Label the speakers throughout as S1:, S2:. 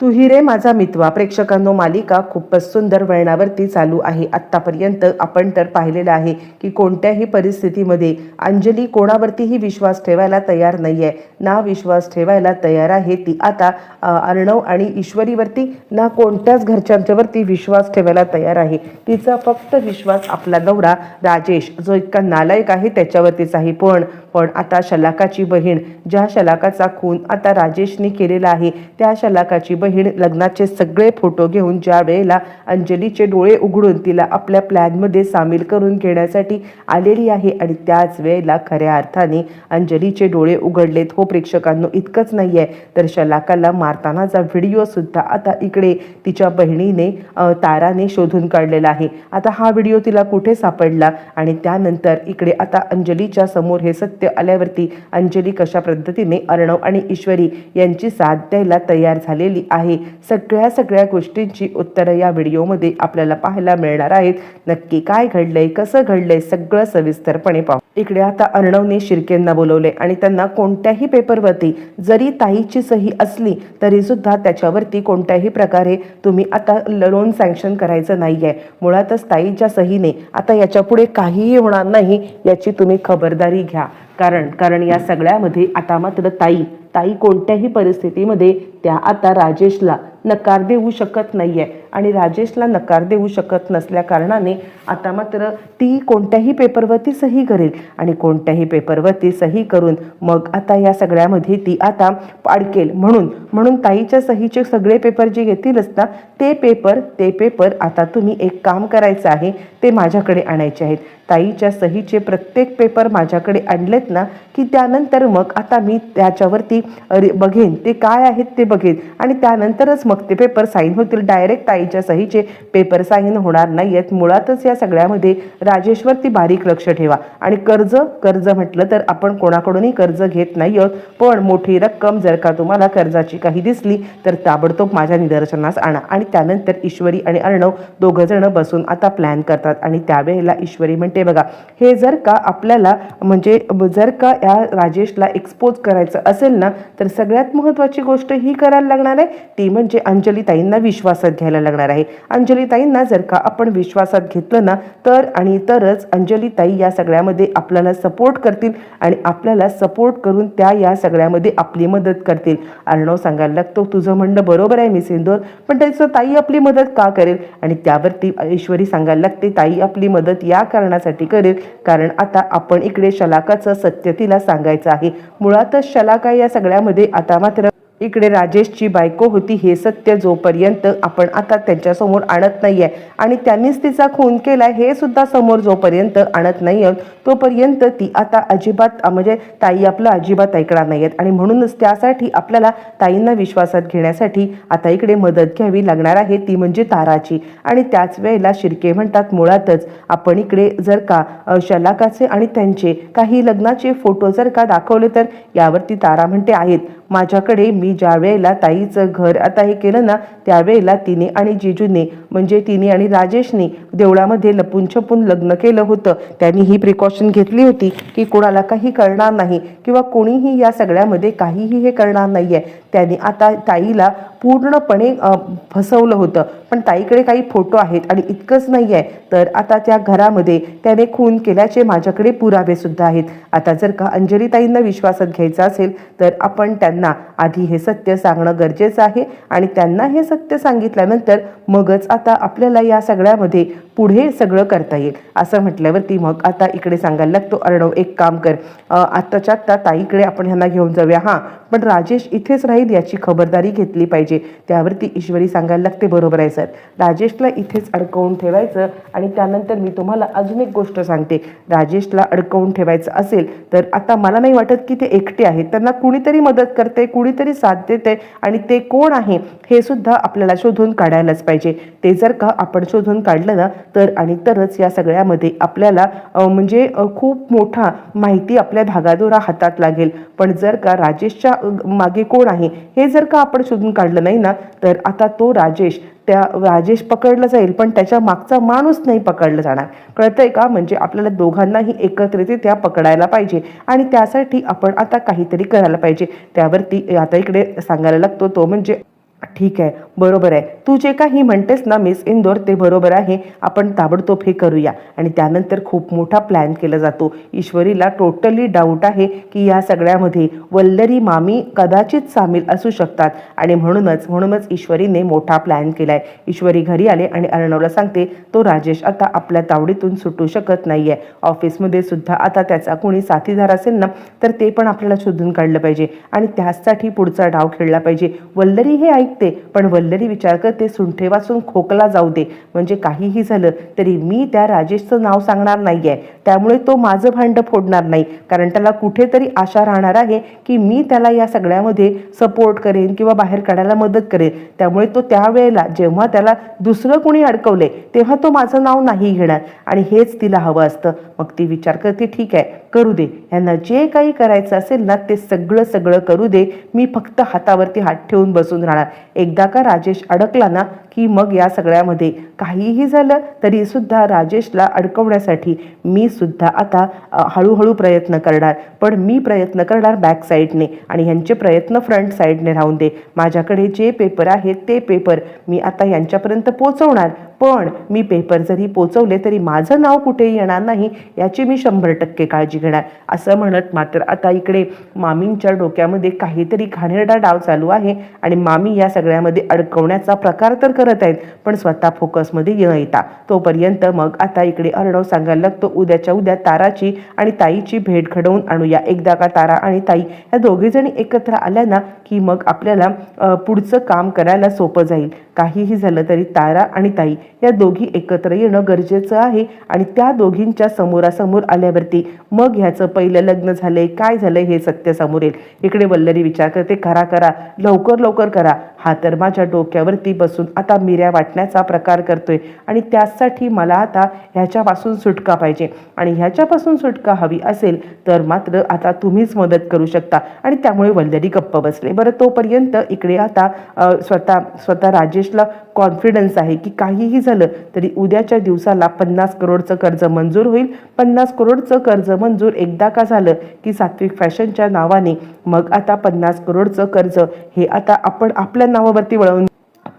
S1: तू ही रे माझा मितवा प्रेक्षकांनो, मालिका खूपच सुंदर वळणावरती चालू आहे. आत्तापर्यंत आपण तर पाहिलेलं आहे की कोणत्याही परिस्थितीमध्ये अंजली कोणावरतीही विश्वास ठेवायला तयार नाही आहे, ना विश्वास ठेवायला तयार आहे ती आता अर्णव आणि ईश्वरीवरती, ना कोणत्याच घरच्यांच्यावरती विश्वास ठेवायला तयार आहे. तिचा फक्त विश्वास आपला नवरा राजेश जो इतका नालायक आहे त्याच्यावरतीच आहे. पण आता शलाकाची बहीण, ज्या शलाकाचा खून आता राजेशने केलेला आहे, त्या शलाकाची बहीण लग्नाचे सगळे फोटो घेऊन ज्या वेळेला अंजलीचे डोळे उघडून तिला आपल्या प्लॅनमध्ये सामील करून घेण्यासाठी आलेली आहे आणि त्याच वेळेला खऱ्या अर्थाने अंजलीचे डोळे उघडलेत. हो प्रेक्षकांनो, इतकंच नाही आहे तर शलाकाला मारतानाचा व्हिडिओ सुद्धा आता इकडे तिच्या बहिणीने ताराने शोधून काढलेला आहे. आता हा व्हिडिओ तिला कुठे सापडला आणि त्यानंतर इकडे आता अंजलीच्या समोर हे सत्य आल्यावरती अंजली कशा पद्धतीने अर्णव आणि ईश्वरी यांची साथ द्यायला तयार झालेली आहे, सगळ्या गोष्टींची उत्तरं या व्हिडिओमध्ये आपल्याला पाहायला मिळणार आहेत. नक्की काय घडलंय, कसं घडलंय, सगळं सविस्तरपणे पाहू. इकडे आता अर्णवने शिर्केंना बोलवले आणि त्यांना कोणत्याही पेपरवरती जरी ताईची सही असली तरी सुद्धा त्याच्यावरती कोणत्याही प्रकारे तुम्ही आता लोन सँक्शन करायचं नाही आहे. मुळातच ताईच्या सहीने आता याच्यापुढे काहीही होणार नाही याची तुम्ही खबरदारी घ्या. कारण या सगळ्यामध्ये आता मात्र ताई कोणत्याही परिस्थितीमध्ये त्या आता राजेशला नकार देऊ शकत नाहीये आणि राजेशला नकार देऊ शकत नसल्या कारणाने आता मात्र ती कोणत्याही पेपरवरती सही करेल आणि कोणत्याही पेपरवरती सही करून मग आता या सगळ्यामध्ये ती आता अडकेल. म्हणून ताईच्या सहीचे सगळे पेपर जे येतीलच ना, ते पेपर आता तुम्ही एक काम करायचं आहे, ते माझ्याकडे आणायचे आहेत. ताईच्या सहीचे प्रत्येक पेपर माझ्याकडे आणलेत ना की त्यानंतर मग आता मी त्याच्यावरती बघेन ते काय आहेत ते बघेन आणि त्यानंतरच मग ते पेपर साईन होतील. डायरेक्ट ताईच्या सहीचे पेपर साईन होणार नाही आहेत. मुळातच या सगळ्यामध्ये राजेशवरती बारीक लक्ष ठेवा आणि कर्ज म्हटलं तर आपण कोणाकडूनही कर्ज घेत नाही आहोत, पण मोठी रक्कम जर का तुम्हाला कर्जाची काही दिसली तर ताबडतोब माझ्या निदर्शनास आणा. आणि त्यानंतर ईश्वरी आणि अर्णव दोघं जण बसून आता प्लॅन करतात आणि त्यावेळेला ईश्वरी म्हणते, बघा हे जर का आपल्याला म्हणजे जर का या राजेशला एक्सपोज करायचं असेल ना तर सगळ्यात महत्त्वाची गोष्ट ही करायला लागणार आहे, ती म्हणजे अंजलीताईंना विश्वासात घ्यायला लागणार आहे. अंजलीताईंना जर का आपण विश्वासात घेतलं ना तरच अंजलीताई या सगळ्यामध्ये आपल्याला सपोर्ट करतील आणि आपल्याला सपोर्ट करून त्या या सगळ्यामध्ये आपली मदत करतील. अर्णव सांगायला लागतो, तुझं म्हणणं बरोबर आहे मिस इंदोर, पण त्याचं ताई आपली मदत का करेल? आणि त्यावरती ईश्वरी सांगायला लागते, ताई आपली मदत या कारणासाठी करेल कारण आता आपण इकडे शलाकाचं सत्य तिला सांगायचं आहे. मुळातच शलाका या सगळ्यामध्ये आता मात्र इकडे राजेशची बायको होती हे सत्य जोपर्यंत आपण आता त्यांच्यासमोर आणत नाही आहे आणि त्यांनीच तिचा खून केला हे सुद्धा समोर जोपर्यंत आणत नाही आहोत तोपर्यंत ती आता अजिबात म्हणजे ताई आपलं अजिबात ऐकणार नाही आहेत. आणि म्हणूनच त्यासाठी आपल्याला ताईंना विश्वासात घेण्यासाठी आता इकडे मदत घ्यावी लागणार आहे, ती म्हणजे ताराची. आणि त्याच वेळेला शिर्के म्हणतात, मुळातच आपण इकडे जर का शलाकाचे आणि त्यांचे काही लग्नाचे फोटो जर का दाखवले तर यावरती तारा म्हणते आहेत माझ्याकडे. मी ज्या वेळेला ताईचं घर आता हे केलं ना त्यावेळेला तिने आणि जिजूने म्हणजे तिने आणि राजेशने देवळामध्ये लपून छपून लग्न केलं होतं. त्यांनी ही प्रिकॉशन घेतली होती की कोणाला काही कळणार नाही किंवा कोणीही या सगळ्यामध्ये काहीही हे करणार नाही आहे. त्यांनी आता ताईला पूर्णपणे फसवलं होतं. पण ताईकडे काही फोटो आहेत आणि इतकंच नाही आहे तर आता त्या घरामध्ये त्याने खून केल्याचे माझ्याकडे पुरावे सुद्धा आहेत. आता जर का अंजलीताईंना विश्वासात घ्यायचं असेल तर आपण त्यांना आधी हे सत्य सांगणं गरजेचं आहे आणि त्यांना हे सत्य सांगितल्यानंतर मगच आता आपल्याला या सगळ्यामध्ये पुढे सगळं करता येईल. असं म्हटल्यावरती मग आता इकडे सांगायला लागतो, अर्णव एक काम कर, आत्ताच्या आत्ता ताईकडे आपण ह्यांना घेऊन जाऊया, हां पण राजेश इथेच राहील याची खबरदारी घेतली पाहिजे. त्यावरती ईश्वरी सांगायला लागते, बरोबर आहे सर, राजेशला इथेच अडकवून ठेवायचं. आणि त्यानंतर मी तुम्हाला अजून एक गोष्ट सांगते, राजेशला अडकवून ठेवायचं असेल तर आता मला नाही वाटत की ते एकटे आहेत, त्यांना कुणीतरी मदत करते, कुणीतरी साथ देते आणि ते कोण आहे हे सुद्धा आपल्याला शोधून काढायलाच पाहिजे. ते जर का आपण शोधून काढलं ना तरच या सगळ्यामध्ये आपल्याला म्हणजे खूप मोठा माहिती आपल्या धागादोरा हातात लागेल. पण जर का राजेशच्या मागे कोण आहे हे जर का आपण शोधून काढलं नाही ना तर आता तो राजेश पकडला जाईल पण त्याच्या मागचा माणूस नाही पकडला जाणार. कळतंय का? म्हणजे आपल्याला दोघांनाही एकत्रितरित्या पकडायला पाहिजे आणि त्यासाठी आपण आता काहीतरी करायला पाहिजे. त्यावरती आता इकडे सांगायला लागतो तो म्हणजे ठीक आहे, बरोबर आहे. तू जे काही म्हणतेस ना मिस इंदोर ते बरोबर आहे. आपण ताबडतोब हे करूया. आणि त्यानंतर खूप मोठा प्लॅन केला जातो. ईश्वरीला टोटली डाऊट आहे की या सगळ्यामध्ये वल्लरी मामी कदाचित सामील असू शकतात आणि म्हणूनच ईश्वरीने मोठा प्लॅन केलाय. ईश्वरी घरी आले आणि अर्णवला सांगते तो राजेश आता आपल्या तावडीतून सुटू शकत नाहीये. ऑफिसमध्ये सुद्धा आता त्याचा कोणी साथीदार असेल ना तर ते पण आपल्याला शोधून काढलं पाहिजे आणि त्यासाठी पुढचा डाव खेळला पाहिजे. वल्लरी हे ऐकते पण वल्लरी विचार करते सुंठे वाचून खोकला जाऊ दे, म्हणजे काहीही झालं तरी मी त्या राजेशचं नाव सांगणार नाहीये. त्यामुळे तो माझं भांडं फोडणार नाही, कारण त्याला कुठेतरी आशा राहणार आहे की मी त्याला या सगळ्यामध्ये सपोर्ट करेन किंवा बाहेर काढायला मदत करेन. त्यामुळे तो त्यावेळेला जेव्हा त्याला दुसरं कोणी अडकवले तेव्हा तो माझं नाव नाही घेणार आणि हेच तिला हवं असतं. मग ती विचार करते ठीक आहे, करू दे, यांना जे काही करायचं असेल ना ते सगळं करू दे. मी फक्त हातावरती हात ठेवून बसून राहणार. एकदा का राजेश अडकला ना की मग या सगळ्यामध्ये काहीही झालं तरी सुद्धा राजेशला अडकवण्यासाठी मी सुद्धा आता हळूहळू प्रयत्न करणार. पण मी प्रयत्न करणार बॅक साईडने आणि ह्यांचे प्रयत्न फ्रंट साईडने राहून दे. माझ्याकडे जे पेपर आहेत ते पेपर मी आता यांच्यापर्यंत पोचवणार. पण मी पेपर जरी पोचवले तरी माझं नाव कुठेही येणार नाही याची मी 100% काळजी घेणार. असं म्हणत मात्र आता इकडे मामींच्या डोक्यामध्ये काहीतरी घाणेरडा डाव चालू आहे आणि मामी या सगळ्यामध्ये अडकवण्याचा प्रकार तर करत आहेत पण स्वतः फोकसमध्ये न येता. तोपर्यंत मग आता इकडे अर्णव सांगायला लागतो उद्याच्या उद्या ताराची आणि ताईची भेट घडवून आणूया. एकदा का तारा आणि ताई या दोघीजणी एकत्र आल्या ना की मग आपल्याला पुढचं काम करायला सोपं जाईल. काहीही झालं तरी तारा आणि ताई या दोघी एकत्र येणं गरजेचं आहे आणि त्या दोघींच्या समोरासमोर आल्यावरती मग ह्याचं पहिलं लग्न झालंय काय झालंय हे सत्य समोर येईल. इकडे वल्लरी विचार करते करा लवकर करा. हा तर माझ्या डोक्यावरती बसून आता मिऱ्या वाटण्याचा प्रकार करतोय आणि त्यासाठी मला आता ह्याच्यापासून सुटका पाहिजे आणि ह्याच्यापासून सुटका हवी असेल तर मात्र आता तुम्हीच मदत करू शकता. आणि त्यामुळे वल्लरी गप्प बसले. बरं तोपर्यंत इकडे आता स्वतः राजेशला कॉन्फिडन्स आहे की काहीही झालं तरी उद्याच्या दिवसाला 50 करोडचं कर्ज मंजूर होईल. 50 करोडचं कर्ज मंजूर एकदा का झालं की सात्विक फॅशनच्या नावाने मग आता 50 करोडचं कर्ज हे आता आपण आपल्या नावावरती वळवून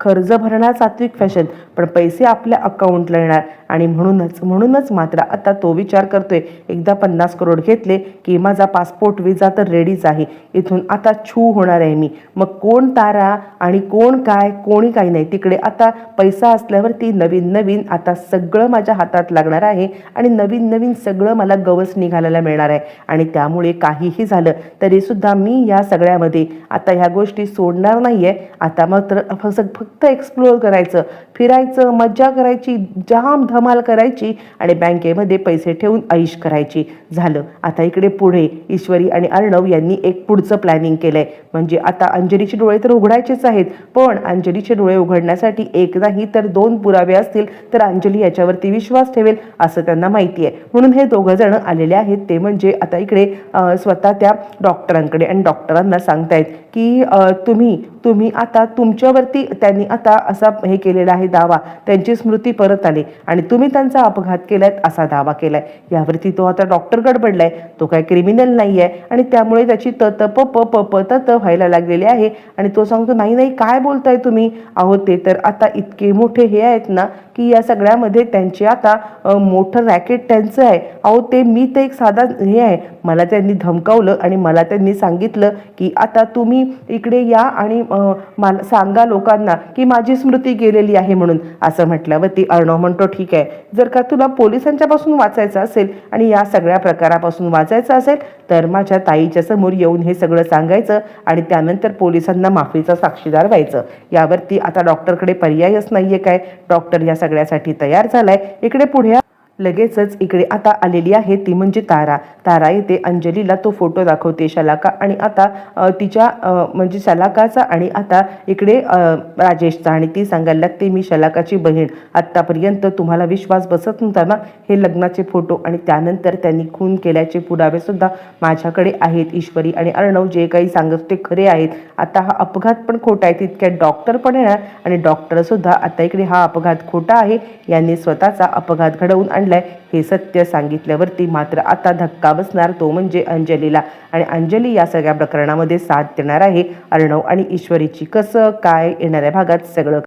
S1: कर्ज भरणार सात्विक फॅशन पण पैसे आपल्या अकाउंटला येणार. आणि म्हणूनच मात्र आता तो विचार करतोय एकदा 50 करोड घेतले की माझा पासपोर्ट विजा तर रेडीच आहे. इथून आता छू होणार आहे मी. मग कोण तारा आणि कोण काय कोणी काही नाही. तिकडे आता पैसा असल्यावरती नवीन आता सगळं माझ्या हातात लागणार आहे आणि नवीन सगळं मला गवस निघालायला मिळणार आहे. आणि त्यामुळे काहीही झालं तरी सुद्धा मी या सगळ्यामध्ये आता ह्या गोष्टी सोडणार नाहीये. आता मात्र फक्त एक्सप्लोअर करायचं, फिरायचं, मज्जा करायची, जाम धमाल करायची आणि बँकेमध्ये पैसे ठेवून ऐश करायची. झालं. आता इकडे पुढे ईश्वरी आणि अर्णव यांनी एक पुढचं प्लॅनिंग केलंय. म्हणजे आता अंजलीचे डोळे तर उघडायचेच आहेत पण अंजलीचे डोळे उघडण्यासाठी एक नाही तर 2 पुरावे असतील तर अंजली याच्यावरती विश्वास ठेवेल असं त्यांना माहिती आहे. म्हणून हे दोघं जण आलेले आहेत. ते म्हणजे आता इकडे स्वतः त्या डॉक्टरांकडे आणि डॉक्टरांना सांगतायत की तुम्ही आता तुमच्यावरती त्यांनी आता असा हे केलेला आहे दावा, त्यांची स्मृती परत आली आणि तुम्ही त्यांचा अपघात केलाय असा दावा केलाय. यावरती तो आता डॉक्टर गडबडलाय. तो काय क्रिमिनल नाही आहे आणि त्यामुळे त्याची तत व्हायला लागलेली आहे आणि तो सांगतो नाही काय बोलताय तुम्ही. अहो ते तर आता इतके मोठे हे आहेत ना की या सगळ्यामध्ये त्यांचे आता मोठं रॅकेट त्यांचं आहे. अहो ते मी तर एक साधा हे आहे. मला त्यांनी धमकावलं आणि मला त्यांनी सांगितलं की आता तुम्ही इकडे या आणि मला सांगा लोकांना की माझी स्मृती गेलेली आहे म्हणून. असं म्हटल्यावरती अर्णव म्हणतो ठीक आहे, जर का तुला पोलिसांच्या पासून वाचायचं असेल आणि या सगळ्या प्रकारापासून वाचायचं असेल तर माझ्या ताईच्या समोर येऊन हे सगळं सांगायचं आणि त्यानंतर पोलिसांना माफीचा साक्षीदार व्हायचं. यावरती आता डॉक्टरकडे पर्यायच नाहीये काय. डॉक्टर या सगळ्यासाठी तयार झालाय. इकडे पुढे लगेचच इकडे आता आलेली आहे ती म्हणजे तारा येते. अंजलीला तो फोटो दाखवते शलाका आणि आता तिच्या म्हणजे शलाकाचा आणि आता इकडे राजेशचा आणि ती सांगायला लागते मी शलाकाची बहीण. आत्तापर्यंत तुम्हाला विश्वास बसत नव्हता ना. हे लग्नाचे फोटो आणि त्यानंतर त्यांनी खून केल्याचे पुरावे सुद्धा माझ्याकडे आहेत. ईश्वरी आणि अर्णव जे काही सांगत ते खरे आहेत. आता हा अपघात पण खोटा आहे. तितक्यात डॉक्टर पण येणार आणि डॉक्टर सुद्धा आता इकडे हा अपघात खोटा आहे, यांनी स्वतःचा अपघात घडवून आणलाय हे सत्य सांगितल्यावरती मात्र आता धक्का बसणार, तो म्हणजे अंजलीला. आणि अंजली या सगळ्या प्रकरणामध्ये साथ देणार आहे अर्णव आणि ईश्वरीची. कसं काय, येणाऱ्या भागात सगळं